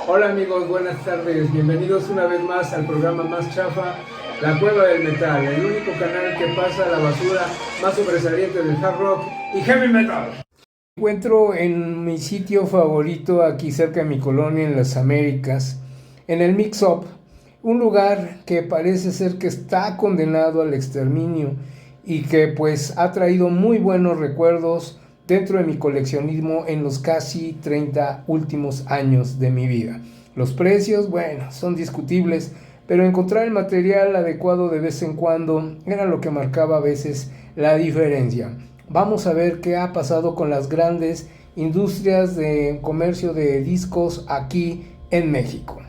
Hola amigos, buenas tardes, bienvenidos una vez más al programa más chafa, La Cueva del Metal, el único canal que pasa la basura más sobresaliente del hard rock y heavy metal. Me encuentro en mi sitio favorito aquí cerca de mi colonia en las Américas, en el Mix Up, un lugar que parece ser que está condenado al exterminio y que pues ha traído muy buenos recuerdos dentro de mi coleccionismo en los casi 30 últimos años de mi vida. Los precios, bueno, son discutibles, pero encontrar el material adecuado de vez en cuando era lo que marcaba a veces la diferencia. Vamos a ver qué ha pasado con las grandes industrias de comercio de discos aquí en México.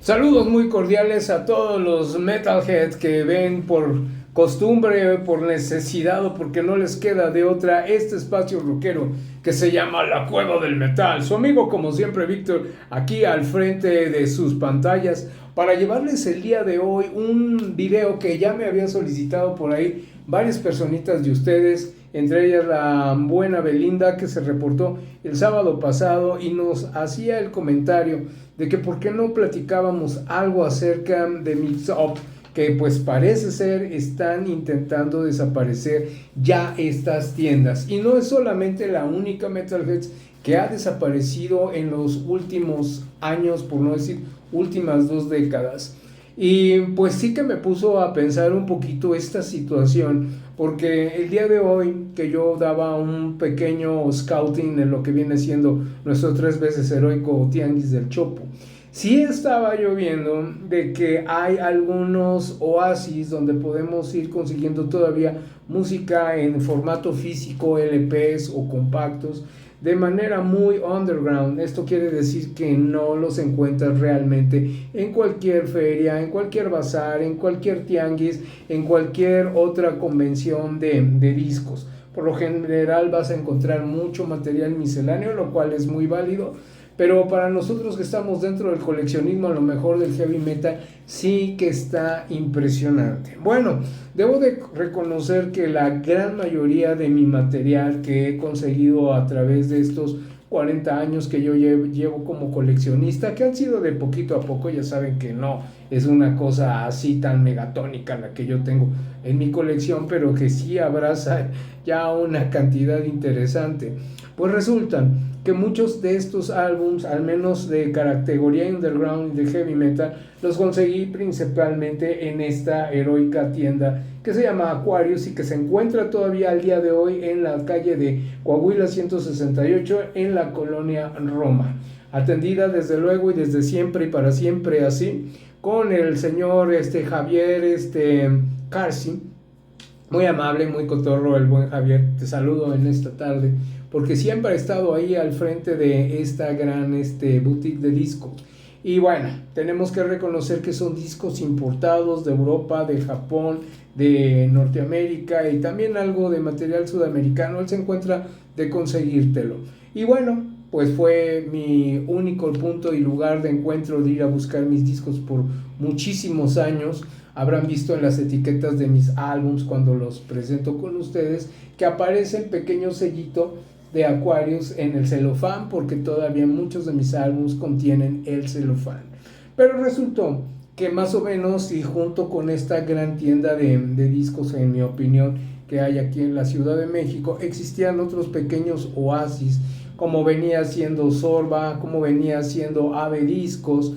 Saludos muy cordiales a todos los metalheads que ven por costumbre, por necesidad o porque no les queda de otra este espacio rockero que se llama La Cueva del Metal. Su amigo como siempre Víctor aquí al frente de sus pantallas para llevarles el día de hoy un video que ya me había solicitado por ahí varias personitas de ustedes, entre ellas la buena Belinda que se reportó el sábado pasado y nos hacía el comentario de que por qué no platicábamos algo acerca de Mix Up, que pues parece ser están intentando desaparecer ya estas tiendas. Y no es solamente la única Metalheads que ha desaparecido en los últimos años, por no decir últimas 2 décadas. Y pues sí que me puso a pensar un poquito esta situación, porque el día de hoy que yo daba un pequeño scouting en lo que viene siendo nuestro 3 veces heroico Tianguis del Chopo, sí estaba yo viendo de que hay algunos oasis donde podemos ir consiguiendo todavía música en formato físico, LPs o compactos, de manera muy underground. Esto quiere decir que no los encuentras realmente en cualquier feria, en cualquier bazar, en cualquier tianguis, en cualquier otra convención de discos. Por lo general vas a encontrar mucho material misceláneo, lo cual es muy válido, pero para nosotros que estamos dentro del coleccionismo, a lo mejor del heavy metal, sí que está impresionante. Bueno, debo de reconocer que la gran mayoría de mi material que he conseguido a través de estos 40 años que yo llevo como coleccionista, que han sido de poquito a poco, ya saben que no es una cosa así tan megatónica la que yo tengo en mi colección, pero que sí abraza ya una cantidad interesante. Pues resulta que muchos de estos álbums, al menos de categoría underground y de heavy metal, los conseguí principalmente en esta heroica tienda que se llama Aquarius y que se encuentra todavía al día de hoy en la calle de Coahuila 168 en la colonia Roma, atendida desde luego y desde siempre y para siempre así con el señor Javier Carci, muy amable, muy cotorro el buen Javier. Te saludo en esta tarde porque siempre ha estado ahí al frente de esta gran boutique de discos. Y bueno, tenemos que reconocer que son discos importados de Europa, de Japón, de Norteamérica y también algo de material sudamericano. Él se encuentra de conseguírtelo. Y bueno, pues fue mi único punto y lugar de encuentro de ir a buscar mis discos por muchísimos años. Habrán visto en las etiquetas de mis álbums cuando los presento con ustedes que aparece el pequeño sellito de Aquarius en el celofán, porque todavía muchos de mis álbums contienen el celofán. Pero resultó que más o menos, y junto con esta gran tienda de discos, en mi opinión, que hay aquí en la Ciudad de México, existían otros pequeños oasis, como venía siendo Sorba, como venía siendo Ave Discos,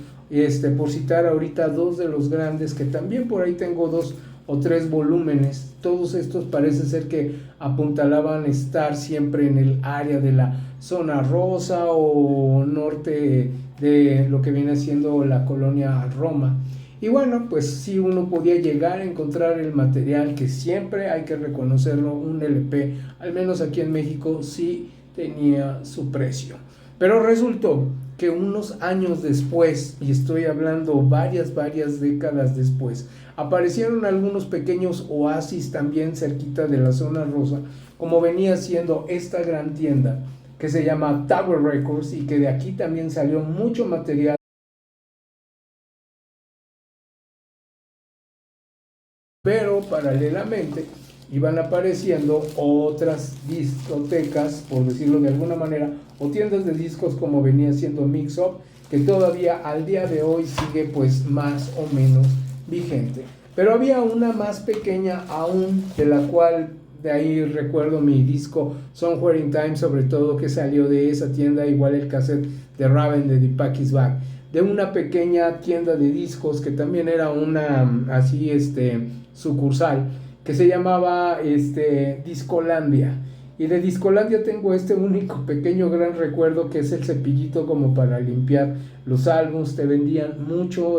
por citar ahorita dos de los grandes, que también por ahí tengo 2 o 3 volúmenes. Todos estos parece ser que apuntalaban estar siempre en el área de la zona rosa o norte de lo que viene siendo la colonia Roma. Y bueno, pues sí, uno podía llegar a encontrar el material que siempre hay que reconocerlo, un LP, al menos aquí en México, sí tenía su precio. Pero resultó que unos años después, y estoy hablando varias décadas después, aparecieron algunos pequeños oasis también cerquita de la zona rosa, como venía siendo esta gran tienda que se llama Tower Records, y que de aquí también salió mucho material. Pero paralelamente iban apareciendo otras discotecas, por decirlo de alguna manera, o tiendas de discos como venía siendo Mix Up, que todavía al día de hoy sigue pues más o menos vigente. Pero había una más pequeña aún, de la cual de ahí recuerdo mi disco Somewhere in Time, sobre todo, que salió de esa tienda, igual el cassette de Raven de Deepak is Back, de una pequeña tienda de discos que también era una así sucursal, que se llamaba Discolandia. Y de Discolandia tengo este único pequeño gran recuerdo, que es el cepillito como para limpiar los álbums. Te vendían mucho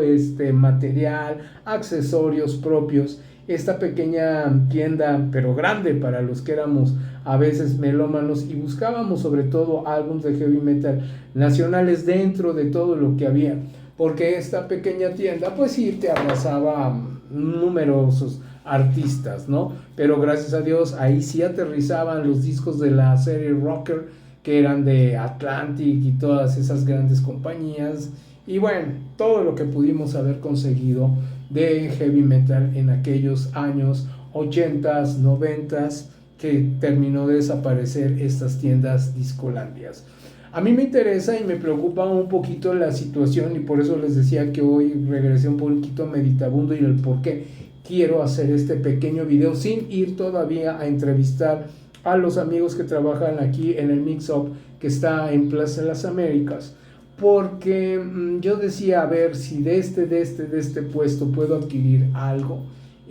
material, accesorios propios. Esta pequeña tienda, pero grande para los que éramos a veces melómanos y buscábamos sobre todo álbumes de heavy metal nacionales dentro de todo lo que había, porque esta pequeña tienda pues sí te abrazaba numerosos artistas, ¿no? Pero gracias a Dios ahí sí aterrizaban los discos de la serie Rocker, que eran de Atlantic y todas esas grandes compañías, y bueno, todo lo que pudimos haber conseguido de heavy metal en aquellos años 80s, 90s, que terminó de desaparecer estas tiendas discolandias. A mí me interesa y me preocupa un poquito la situación, y por eso les decía que hoy regresé un poquito a Meditabundo y el por qué quiero hacer este pequeño video sin ir todavía a entrevistar a los amigos que trabajan aquí en el Mix Up, que está en Plaza de las Américas, porque yo decía, a ver si de este puesto puedo adquirir algo.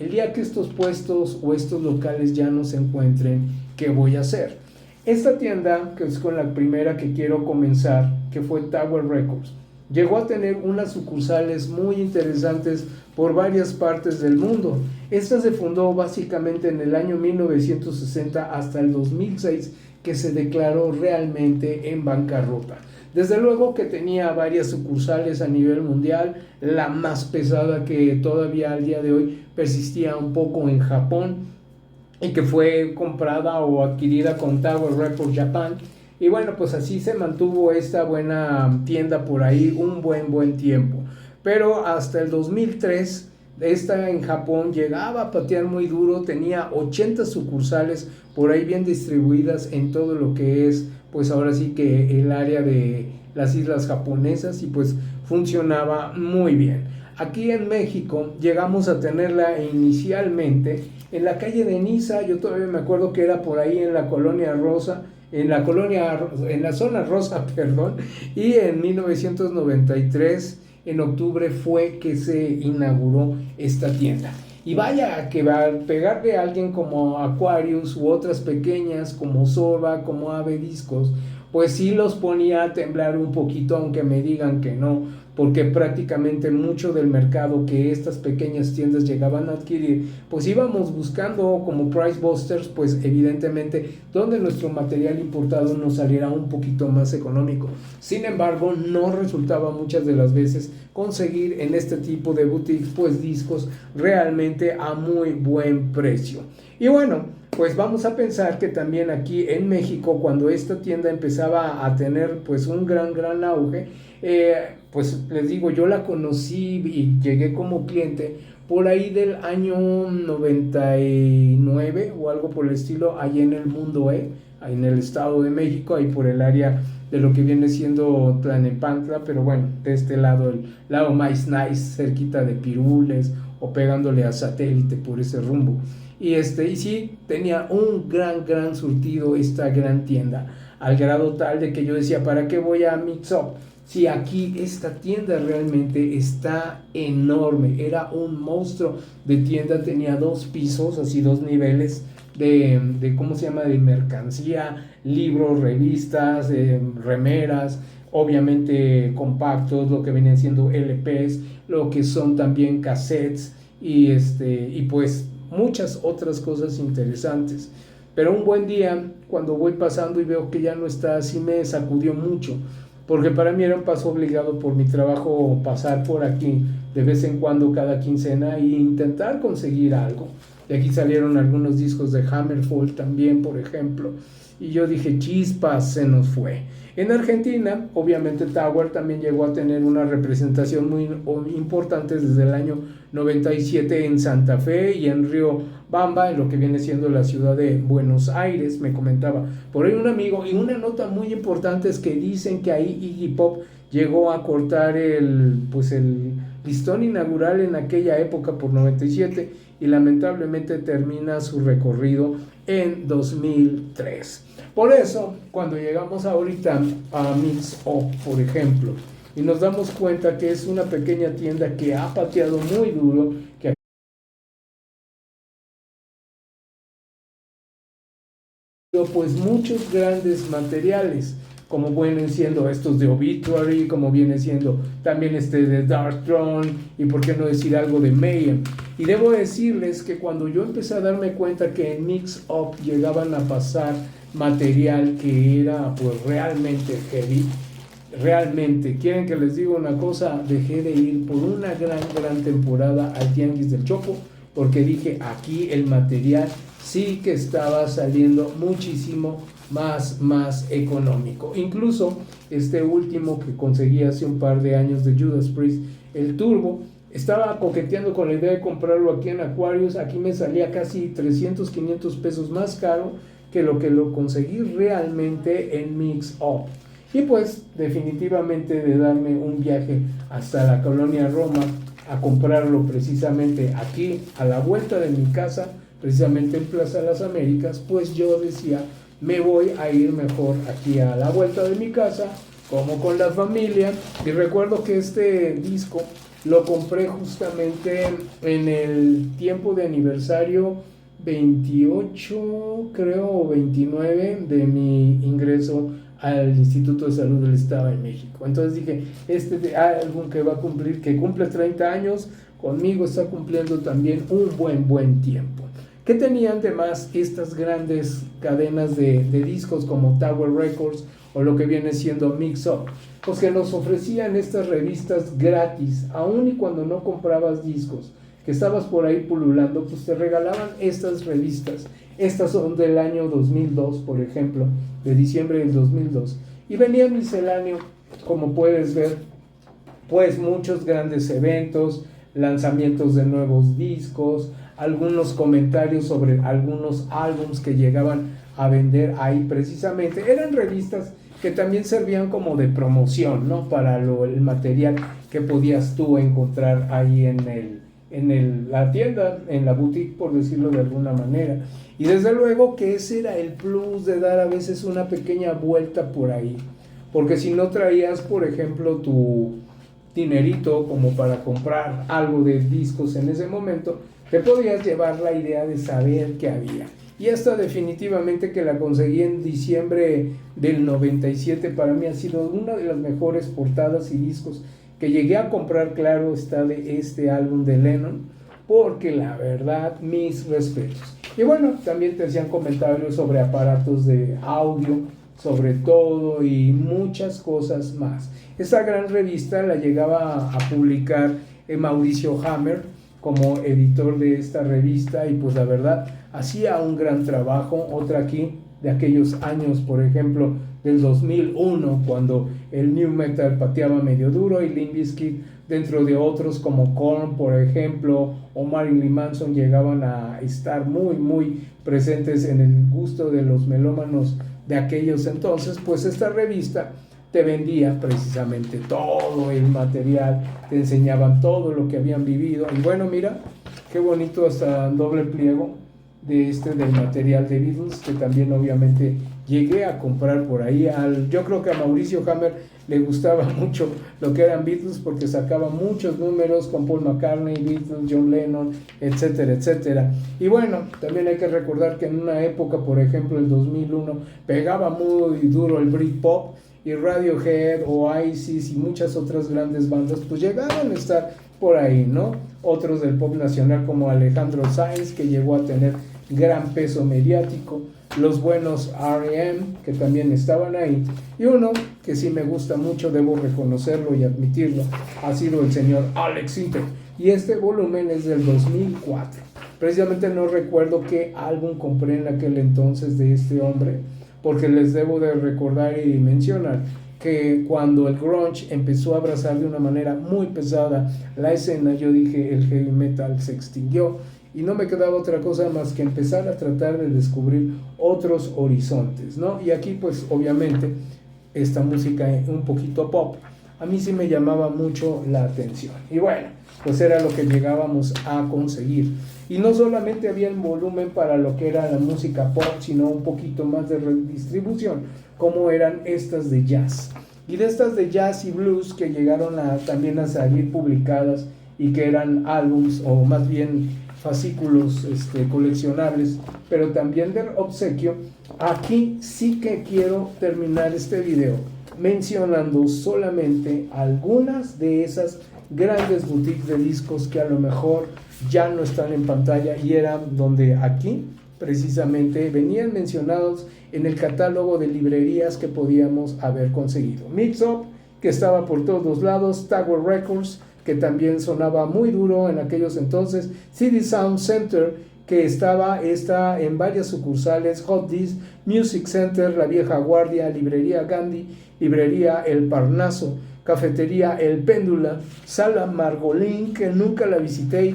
El día que estos puestos o estos locales ya no se encuentren, ¿qué voy a hacer? Esta tienda, que es con la primera que quiero comenzar, que fue Tower Records, llegó a tener unas sucursales muy interesantes por varias partes del mundo. Esta se fundó básicamente en el año 1960 hasta el 2006, que se declaró realmente en bancarrota. Desde luego que tenía varias sucursales a nivel mundial, la más pesada, que todavía al día de hoy persistía un poco, en Japón, y que fue comprada o adquirida con Tower Records Japan. Y bueno, pues así se mantuvo esta buena tienda por ahí un buen tiempo. Pero hasta el 2003, esta en Japón llegaba a patear muy duro, tenía 80 sucursales por ahí bien distribuidas en todo lo que es, pues ahora sí que el área de las islas japonesas, y pues funcionaba muy bien. Aquí en México llegamos a tenerla inicialmente en la calle de Niza. Yo todavía me acuerdo que era por ahí en la colonia Rosa, en la zona rosa, perdón, y en 1993, en octubre, fue que se inauguró esta tienda. Y vaya que va a pegarle a alguien como Aquarius u otras pequeñas como Sorba, como Ave Discos, pues sí los ponía a temblar un poquito, aunque me digan que no, porque prácticamente mucho del mercado que estas pequeñas tiendas llegaban a adquirir, pues íbamos buscando como Price Busters, pues evidentemente donde nuestro material importado nos saliera un poquito más económico. Sin embargo, no resultaba muchas de las veces conseguir en este tipo de boutiques pues discos realmente a muy buen precio. Y bueno, pues vamos a pensar que también aquí en México, cuando esta tienda empezaba a tener pues un gran auge, pues les digo, yo la conocí y llegué como cliente por ahí del año 99 o algo por el estilo, ahí en el Mundo ahí en el Estado de México, ahí por el área de lo que viene siendo Tlalnepantla, pero bueno, de este lado, el lado más nice, cerquita de Pirules o pegándole a Satélite por ese rumbo. Y sí, tenía un gran surtido esta gran tienda, al grado tal de que yo decía, ¿para qué voy a Mix Up? Si aquí esta tienda realmente está enorme, era un monstruo de tienda, tenía 2 pisos, así 2 niveles de ¿cómo se llama?, de mercancía, libros, revistas, remeras, obviamente compactos, lo que venían siendo LPs, lo que son también cassettes y pues muchas otras cosas interesantes. Pero un buen día, cuando voy pasando y veo que ya no está, así me sacudió mucho, porque para mí era un paso obligado por mi trabajo pasar por aquí de vez en cuando, cada quincena, e intentar conseguir algo. De aquí salieron algunos discos de Hammerfall también, por ejemplo, y yo dije, chispas, se nos fue. En Argentina, obviamente Tower también llegó a tener una representación muy importante desde el año 97 en Santa Fe y en Riobamba, en lo que viene siendo la ciudad de Buenos Aires, me comentaba por ahí un amigo. Y una nota muy importante es que dicen que ahí Iggy Pop llegó a cortar el listón inaugural en aquella época por 97 y lamentablemente termina su recorrido en 2003. Por eso, cuando llegamos ahorita a Mix Up, por ejemplo, y nos damos cuenta que es una pequeña tienda que ha pateado muy duro, que ha pues muchos grandes materiales, como vienen siendo estos de Obituary, como viene siendo también de Dark Throne, y por qué no decir algo de Mayhem. Y debo decirles que cuando yo empecé a darme cuenta que en Mix Up llegaban a pasar material que era pues realmente heavy, realmente, quieren que les diga una cosa, dejé de ir por una gran temporada al Tianguis del Chopo, porque dije, aquí el material sí que estaba saliendo muchísimo más económico. Incluso este último que conseguí hace un par de años de Judas Priest, el Turbo, estaba coqueteando con la idea de comprarlo aquí en Aquarius. Aquí me salía casi 300, 500 pesos más caro que lo conseguí realmente en Mix Up. Y pues definitivamente de darme un viaje hasta la colonia Roma a comprarlo precisamente aquí a la vuelta de mi casa, precisamente en Plaza Las Américas, pues yo decía, me voy a ir mejor aquí a la vuelta de mi casa, como con la familia. Y recuerdo que este disco lo compré justamente en el tiempo de aniversario 28, creo, o 29 de mi ingreso al Instituto de Salud del Estado de México. Entonces dije, álbum que va a cumplir, que cumple 30 años, conmigo está cumpliendo también un buen tiempo. ¿Qué tenían de más estas grandes cadenas de discos como Tower Records o lo que viene siendo Mix Up? Pues que nos ofrecían estas revistas gratis, aun y cuando no comprabas discos, que estabas por ahí pululando, pues te regalaban estas revistas. Estas son del año 2002, por ejemplo, de diciembre del 2002. Y venía misceláneo, como puedes ver, pues muchos grandes eventos, lanzamientos de nuevos discos, algunos comentarios sobre algunos álbums que llegaban a vender ahí precisamente. Eran revistas que también servían como de promoción, ¿no? Para el material que podías tú encontrar ahí en la tienda, en la boutique, por decirlo de alguna manera. Y desde luego que ese era el plus de dar a veces una pequeña vuelta por ahí, porque si no traías, por ejemplo, tu dinerito como para comprar algo de discos en ese momento, te podías llevar la idea de saber qué había. Y esta definitivamente, que la conseguí en diciembre del 97, para mí ha sido una de las mejores portadas y discos que llegué a comprar. Claro está, de este álbum de Lennon, porque la verdad, mis respetos. Y bueno, también te hacían comentarios sobre aparatos de audio, sobre todo, y muchas cosas más. Esta gran revista la llegaba a publicar Mauricio Hammer como editor de esta revista, y pues la verdad hacía un gran trabajo. Otra aquí de aquellos años, por ejemplo del 2001, cuando el new metal pateaba medio duro, y Limp Bizkit, dentro de otros como Korn, por ejemplo, o Marilyn Manson, llegaban a estar muy presentes en el gusto de los melómanos de aquellos entonces. Pues esta revista te vendía precisamente todo el material, te enseñaban todo lo que habían vivido. Y bueno, mira, qué bonito, hasta doble pliego del material de Beatles, que también obviamente llegué a comprar por ahí. Yo creo que a Mauricio Hammer le gustaba mucho lo que eran Beatles, porque sacaba muchos números con Paul McCartney, Beatles, John Lennon, etcétera. Y bueno, también hay que recordar que en una época, por ejemplo el 2001, pegaba muy duro el Britpop, y Radiohead, Oasis y muchas otras grandes bandas pues llegaron a estar por ahí, ¿no? Otros del pop nacional como Alejandro Sanz, que llegó a tener gran peso mediático, los buenos R.E.M., que también estaban ahí, y uno que sí me gusta mucho, debo reconocerlo y admitirlo, ha sido el señor Alex Sintek, y este volumen es del 2004. Precisamente no recuerdo qué álbum compré en aquel entonces de este hombre, porque les debo de recordar y mencionar que cuando el grunge empezó a abrazar de una manera muy pesada la escena, yo dije el heavy metal se extinguió y no me quedaba otra cosa más que empezar a tratar de descubrir otros horizontes, ¿no? Y aquí pues obviamente esta música un poquito pop a mí sí me llamaba mucho la atención y bueno, pues era lo que llegábamos a conseguir. Y no solamente había el volumen para lo que era la música pop, sino un poquito más de redistribución, como eran estas de jazz. Y de estas de jazz y blues que llegaron también a salir publicadas y que eran álbums o más bien fascículos coleccionables, pero también de obsequio. Aquí sí que quiero terminar este video mencionando solamente algunas de esas grandes boutiques de discos que a lo mejor ya no están en pantalla y eran donde aquí precisamente venían mencionados en el catálogo de librerías que podíamos haber conseguido. Mix Up, que estaba por todos lados, Tower Records, que también sonaba muy duro en aquellos entonces, CD Sound Center, que está en varias sucursales, Hot Disc, Music Center, La Vieja Guardia, Librería Gandhi, Librería El Parnaso, Cafetería El Péndula, Sala Margolín, que nunca la visité y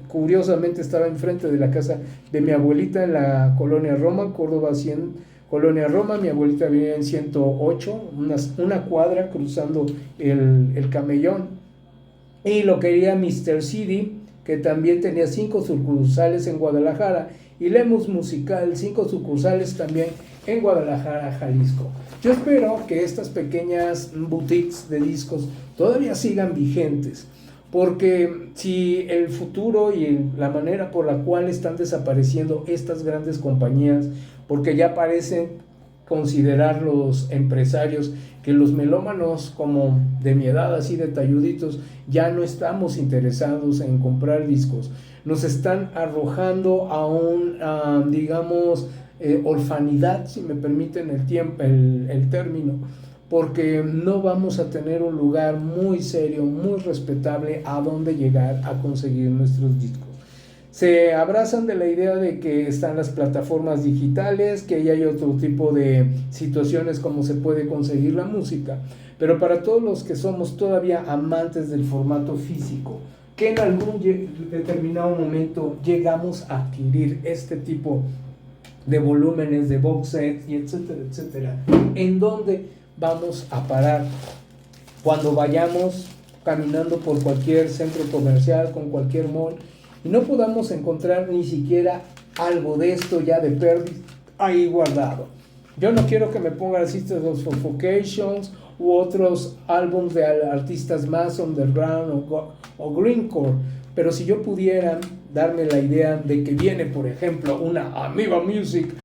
curiosamente estaba enfrente de la casa de mi abuelita en la Colonia Roma, Córdoba 100, Colonia Roma. Mi abuelita vivía en 108, una cuadra cruzando el Camellón. Y lo quería Mr. City, que también tenía 5 sucursales en Guadalajara, y Lemus Musical, 5 sucursales también en Guadalajara, Jalisco. Yo espero que estas pequeñas boutiques de discos todavía sigan vigentes, porque si el futuro y la manera por la cual están desapareciendo estas grandes compañías, porque ya parecen considerar los empresarios que los melómanos como de mi edad, así de talluditos, ya no estamos interesados en comprar discos, nos están arrojando a un, digamos, orfanidad, si me permiten el término, porque no vamos a tener un lugar muy serio, muy respetable a donde llegar a conseguir nuestros discos. Se abrazan de la idea de que están las plataformas digitales, que ya hay otro tipo de situaciones como se puede conseguir la música, pero para todos los que somos todavía amantes del formato físico, que en algún determinado momento llegamos a adquirir este tipo de volúmenes, de box sets y etcétera, etcétera, ¿en dónde vamos a parar cuando vayamos caminando por cualquier centro comercial, con cualquier mall, y no podamos encontrar ni siquiera algo de esto ya de pérdida ahí guardado? Yo no quiero que me pongan Sisters of Suffocations u otros álbumes de artistas más underground o greencore, pero si yo pudiera darme la idea de que viene, por ejemplo, una Amoeba Music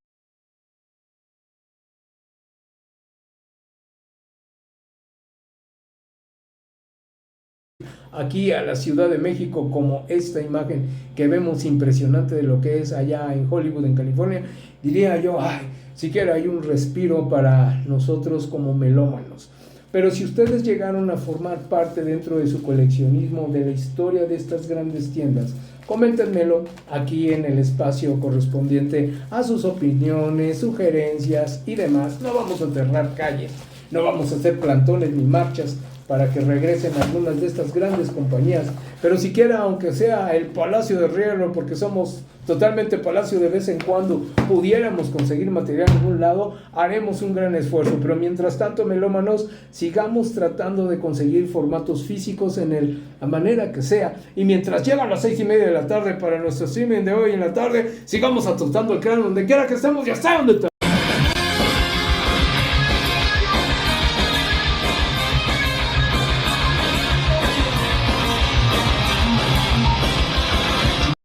aquí a la Ciudad de México, como esta imagen que vemos impresionante de lo que es allá en Hollywood, en California, diría yo, ay, siquiera hay un respiro para nosotros como melómanos. Pero si ustedes llegaron a formar parte dentro de su coleccionismo de la historia de estas grandes tiendas, coméntenmelo aquí en el espacio correspondiente a sus opiniones, sugerencias y demás. No vamos a cerrar calles, no vamos a hacer plantones ni marchas para que regresen algunas de estas grandes compañías, pero siquiera aunque sea el Palacio de Hierro, porque somos totalmente Palacio de vez en cuando, pudiéramos conseguir material en algún lado, haremos un gran esfuerzo. Pero mientras tanto, melómanos, sigamos tratando de conseguir formatos físicos en la manera que sea, y mientras llegan las 6:30 de la tarde para nuestro streaming de hoy en la tarde, sigamos atostando el cráneo donde quiera que estemos, ya saben dónde